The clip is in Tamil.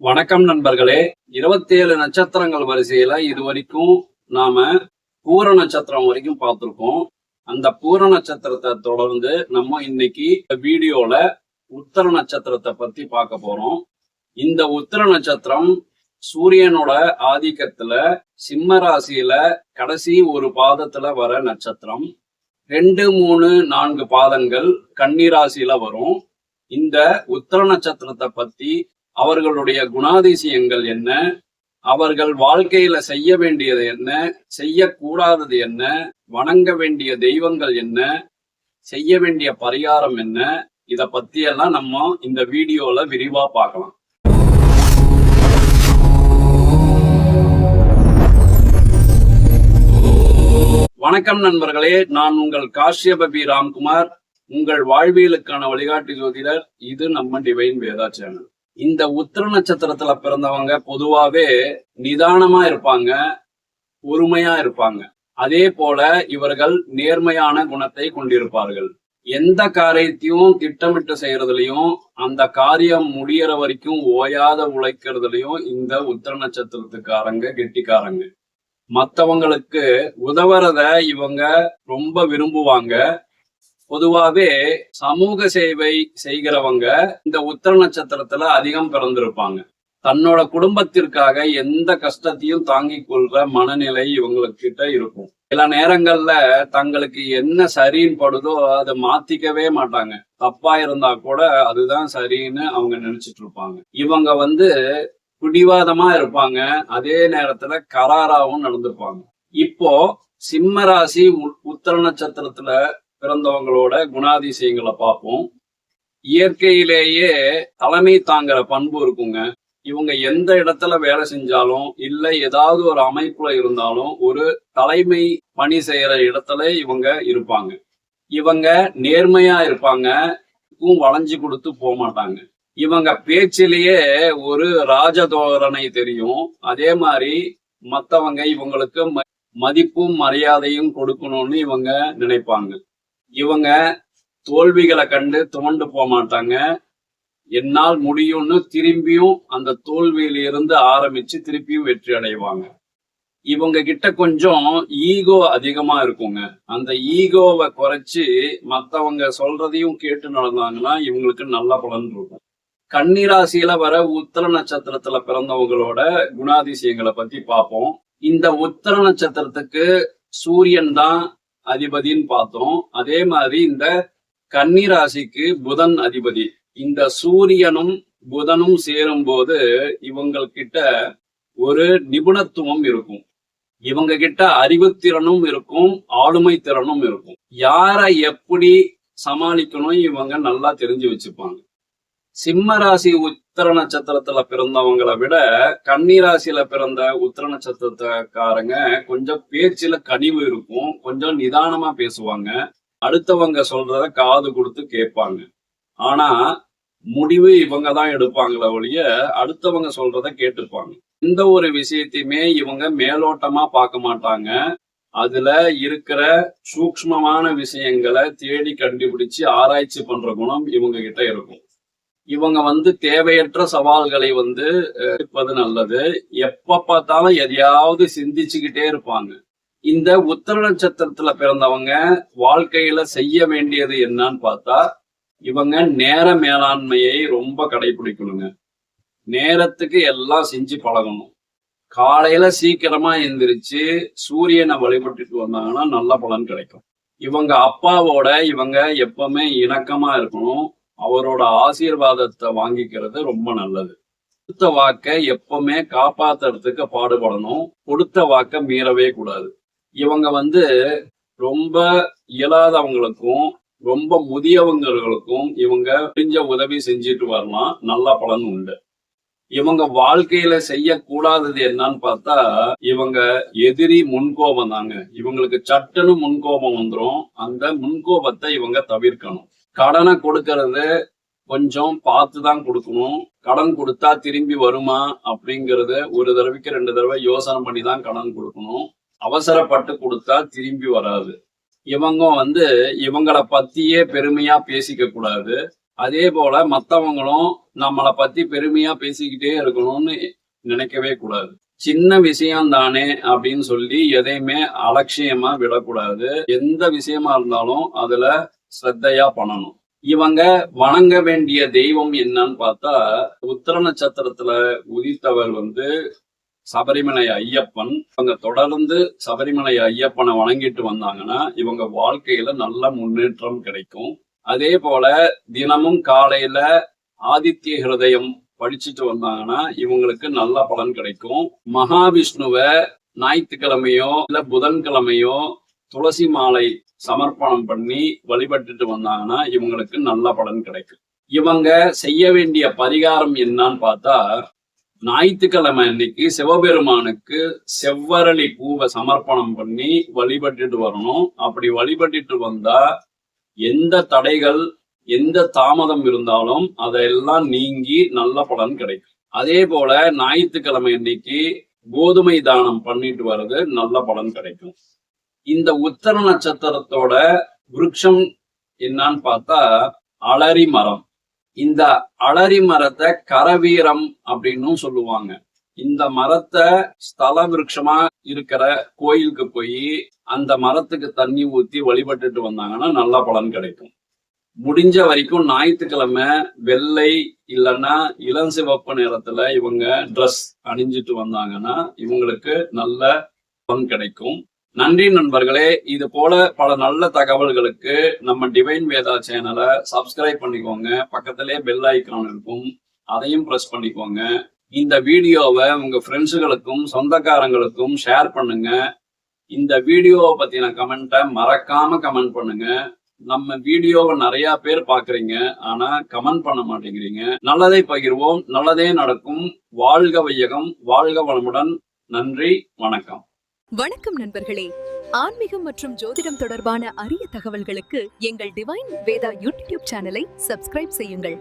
வணக்கம் நண்பர்களே. 27 நட்சத்திரங்கள் வரிசையில இதுவரைக்கும் நாம பூர நட்சத்திரம் வரைக்கும் பார்த்திருக்கோம். அந்த பூர நட்சத்திரத்தை தொடர்ந்து நம்ம இன்னைக்கு வீடியோல உத்தர நட்சத்திரத்தை பத்தி பார்க்க போறோம். இந்த உத்தர நட்சத்திரம் சூரியனோட ஆதிக்கத்துல சிம்ம ராசியில கடைசி ஒரு பாதத்துல வர நட்சத்திரம். 2, 3, 4 பாதங்கள் கன்னி ராசியில வரும். இந்த உத்தர நட்சத்திரத்தை பத்தி அவர்களுடைய குணாதிசயங்கள் என்ன, அவர்கள் வாழ்க்கையில செய்ய வேண்டியது என்ன, செய்யக்கூடாதது என்ன, வணங்க வேண்டிய தெய்வங்கள் என்ன, செய்ய வேண்டிய பரிகாரம் என்ன, இத பத்தியெல்லாம் நம்ம இந்த வீடியோல விரிவா பார்க்கலாம். வணக்கம் நண்பர்களே, நான் உங்கள் காஷ்யப பி ராம்குமார், உங்கள் வாழ்வியலுக்கான வழிகாட்டி ஜோதிடர். இது நம்ம டிவைன் வேதா சேனல். இந்த உத்திர நட்சத்திரத்துல பிறந்தவங்க பொதுவாவே நிதானமா இருப்பாங்க, பொறுமையா இருப்பாங்க. அதே போல இவர்கள் நேர்மையான குணத்தை கொண்டிருப்பார்கள். எந்த காரியத்தையும் திட்டமிட்டு செய்யறதுலயும் அந்த காரியம் முடியற வரைக்கும் ஓயாத உழைக்கிறதுலயும் இந்த உத்திர நட்சத்திரத்துக்காரங்க கெட்டிக்காரங்க. மத்தவங்களுக்கு உதவுறத இவங்க ரொம்ப விரும்புவாங்க. பொதுவாவே சமூக சேவை செய்கிறவங்க இந்த உத்திர நட்சத்திரத்துல அதிகம் பிறந்திருப்பாங்க. தன்னோட குடும்பத்திற்காக எந்த கஷ்டத்தையும் தாங்கிக் கொள்ற மனநிலை இவங்ககிட்ட இருக்கும். சில நேரங்கள்ல தங்களுக்கு என்ன சரின்னு படுதோ அதை மாத்திக்கவே மாட்டாங்க. தப்பா இருந்தா கூட அதுதான் சரின்னு அவங்க நினைச்சிட்டு இருப்பாங்க. இவங்க பிடிவாதமா இருப்பாங்க, அதே நேரத்துல கராராவும் நடந்துப்பாங்க. இப்போ சிம்ம ராசி உத்திர நட்சத்திரத்துல பிறந்தவங்களோட குணாதிசயங்களை பார்ப்போம். இயற்கையிலேயே தலைமை தாங்குற பண்பு இருக்குங்க. இவங்க எந்த இடத்துல வேலை செஞ்சாலும் இல்ல ஏதாவது ஒரு அமைப்புல இருந்தாலும் ஒரு தலைமை பணி செய்யற இடத்துல இவங்க இருப்பாங்க. இவங்க நேர்மையா இருப்பாங்க, வளைஞ்சு கொடுத்து போக மாட்டாங்க. இவங்க பேச்சிலேயே ஒரு ராஜதோரணை தெரியும். அதே மாதிரி மத்தவங்க இவங்களுக்கு மதிப்பும் மரியாதையும் கொடுக்கணும்னு இவங்க நினைப்பாங்க. இவங்க தோல்விகளை கண்டு துவண்டு போக மாட்டாங்க. என்னால் முடியும்னு திரும்பியும் அந்த தோல்வியில இருந்து ஆரம்பிச்சு திருப்பியும் வெற்றி அடைவாங்க. இவங்க கிட்ட கொஞ்சம் ஈகோ அதிகமா இருக்குங்க. அந்த ஈகோவை குறைச்சு மத்தவங்க சொல்றதையும் கேட்டு நடந்தாங்கன்னா இவங்களுக்கு நல்ல பலன் இருக்கும். கன்னிராசியில வர உத்திர நட்சத்திரத்துல பிறந்தவங்களோட குணாதிசயங்களை பத்தி பார்ப்போம். இந்த உத்திர நட்சத்திரத்துக்கு சூரியன் தான் அதிபதின்னு பார்த்தோம். அதே மாதிரி இந்த கன்னிராசிக்கு புதன் அதிபதி. இந்த சூரியனும் புதனும் சேரும் போது இவங்ககிட்ட ஒரு நிபுணத்துவம் இருக்கும். இவங்க கிட்ட அறிவுத்திறனும் இருக்கும், ஆளுமை திறனும் இருக்கும். யாரை எப்படி சமாளிக்கணும் இவங்க நல்லா தெரிஞ்சு வச்சுப்பாங்க. சிம்ம ராசி உத்திர நட்சத்திரத்துல பிறந்தவங்களை விட கன்னிராசியில பிறந்த உத்திர நட்சத்திரக்காரங்க கொஞ்சம் பேச்சுல கனிவு இருக்கும், கொஞ்சம் நிதானமா பேசுவாங்க, அடுத்தவங்க சொல்றத காது கொடுத்து கேட்பாங்க. ஆனா முடிவு இவங்க தான் எடுப்பாங்களே ஒழிய அடுத்தவங்க சொல்றத கேட்டுப்பாங்க. எந்த ஒரு விஷயத்தையுமே இவங்க மேலோட்டமா பார்க்க மாட்டாங்க. அதுல இருக்கிற சூக்ஷ்மமான விஷயங்களை தேடி கண்டுபிடிச்சு ஆராய்ச்சி பண்ற குணம் இவங்க கிட்ட இருக்கும். இவங்க தேவையற்ற சவால்களை இருப்பது நல்லது. எப்ப பார்த்தாலும் எதையாவது சிந்திச்சுக்கிட்டே இருப்பாங்க. இந்த உத்திர நட்சத்திரத்துல பிறந்தவங்க வாழ்க்கையில செய்ய வேண்டியது என்னன்னு பார்த்தா இவங்க நேர மேலாண்மையை ரொம்ப கடைபிடிக்கணுங்க. நேரத்துக்கு எல்லாம் செஞ்சு பழகணும். காலையில சீக்கிரமா எந்திரிச்சு சூரியனை வழிபட்டுட்டு வந்தாங்கன்னா நல்ல பலன் கிடைக்கும். இவங்க அப்பாவோட இவங்க எப்பவுமே இணக்கமா இருக்கணும். அவரோட ஆசீர்வாதத்தை வாங்கிக்கிறது ரொம்ப நல்லது. கொடுத்த வாக்கை எப்பவுமே காப்பாத்துறதுக்கு பாடுபடணும். கொடுத்த வாக்க மீறவே கூடாது. இவங்க ரொம்ப இயலாதவங்களுக்கும் ரொம்ப முதியவங்களுக்கும் இவங்க புரிஞ்ச உதவி செஞ்சுட்டு வரலாம், நல்ல பலன் உண்டு. இவங்க வாழ்க்கையில செய்யக்கூடாதது என்னன்னு பார்த்தா இவங்க எதிரி முன்கோபம் தாங்க. இவங்களுக்கு சட்டுன்னு முன்கோபம் வந்துடும். அந்த முன்கோபத்தை இவங்க தவிர்க்கணும். கடனை கொடுக்கறது கொஞ்சம் பார்த்துதான் கொடுக்கணும். கடன் கொடுத்தா திரும்பி வருமா அப்படிங்கறது ஒரு தடவைக்கு 2 தடவை யோசனை பண்ணி தான் கடன் கொடுக்கணும். அவசரப்பட்டு கொடுத்தா திரும்பி வராது. இவங்களை பத்தியே பெருமையா பேசிக்க கூடாது. அதே போல மத்தவங்களும் நம்மளை பத்தி பெருமையா பேசிக்கிட்டே இருக்கணும்னு நினைக்கவே கூடாது. சின்ன விஷயம் தானே அப்படின்னு சொல்லி எதையுமே அலட்சியமா விடக்கூடாது. எந்த விஷயமா இருந்தாலும் அதுல ஸ்ரத்தையா பண்ணணும். இவங்க வணங்க வேண்டிய தெய்வம் என்னன்னு பார்த்தா, உத்திர நட்சத்திரத்துல உதித்தவர் சபரிமலை ஐயப்பன். இவங்க தொடர்ந்து சபரிமலை ஐயப்பனை வணங்கிட்டு வந்தாங்கன்னா இவங்க வாழ்க்கையில நல்ல முன்னேற்றம் கிடைக்கும். அதே போல தினமும் காலையில ஆதித்ய ஹிருதயம் படிச்சுட்டு வந்தாங்கன்னா இவங்களுக்கு நல்ல பலன் கிடைக்கும். மகாவிஷ்ணுவை ஞாயிற்றுக்கிழமையோ இல்ல புதன்கிழமையோ துளசி மாலை சமர்ப்பணம் பண்ணி வழிபட்டுட்டு வந்தாங்கன்னா இவங்களுக்கு நல்ல பலன் கிடைக்கும். இவங்க செய்ய வேண்டிய பரிகாரம் என்னன்னு பார்த்தா, ஞாயிற்றுக்கிழமை அன்னைக்கு சிவபெருமானுக்கு செவ்வரளி பூவை சமர்ப்பணம் பண்ணி வழிபட்டுட்டு வரணும். அப்படி வழிபட்டுட்டு வந்தா எந்த தடைகள் எந்த தாமதம் இருந்தாலும் அதெல்லாம் நீங்கி நல்ல பலன் கிடைக்கும். அதே போல ஞாயிற்றுக்கிழமை அன்னைக்கு கோதுமை தானம் பண்ணிட்டு வர்றது நல்ல பலன் கிடைக்கும். இந்த உத்திர நட்சத்திரத்தோட விருட்சம் என்னன்னு பார்த்தா அலரி மரம். இந்த அலரி மரத்தை கரவீரம் அப்படின்னும் சொல்லுவாங்க. இந்த மரத்தை ஸ்தல விருட்சமா இருக்கிற கோயிலுக்கு போய் அந்த மரத்துக்கு தண்ணி ஊத்தி வழிபட்டுட்டு வந்தாங்கன்னா நல்ல பலன் கிடைக்கும். முடிஞ்ச வரைக்கும் ஞாயிற்றுக்கிழமை வெள்ளை இல்லைன்னா இளஞ்சிவப்பு நிறத்துல இவங்க ட்ரெஸ் அணிஞ்சிட்டு வந்தாங்கன்னா இவங்களுக்கு நல்ல பலன் கிடைக்கும். நன்றி நண்பர்களே. இது போல பல நல்ல தகவல்களுக்கு நம்ம டிவைன் வேதா சேனலை சப்ஸ்கிரைப் பண்ணிக்கோங்க. பக்கத்திலே பெல் ஐக்கான் இருக்கும், அதையும் பிரஸ் பண்ணிக்கோங்க. இந்த வீடியோவை உங்க ஃப்ரெண்ட்ஸுகளுக்கும் சொந்தக்காரங்களுக்கும் ஷேர் பண்ணுங்க. இந்த வீடியோவை பத்தின கமெண்ட்டை மறக்காம கமெண்ட் பண்ணுங்க. நம்ம வீடியோவை நிறைய பேர் பாக்குறீங்க, ஆனா கமெண்ட் பண்ண மாட்டேங்கிறீங்க. நல்லதை பகிர்வோம், நல்லதே நடக்கும். வாழ்க வையகம், வாழ்க வளமுடன். நன்றி, வணக்கம். வணக்கம் நண்பர்களே. ஆன்மீகம் மற்றும் ஜோதிடம் தொடர்பான அரிய தகவல்களுக்கு எங்கள் டிவைன் வேதா யூடியூப் சேனலை சப்ஸ்கிரைப் செய்யுங்கள்.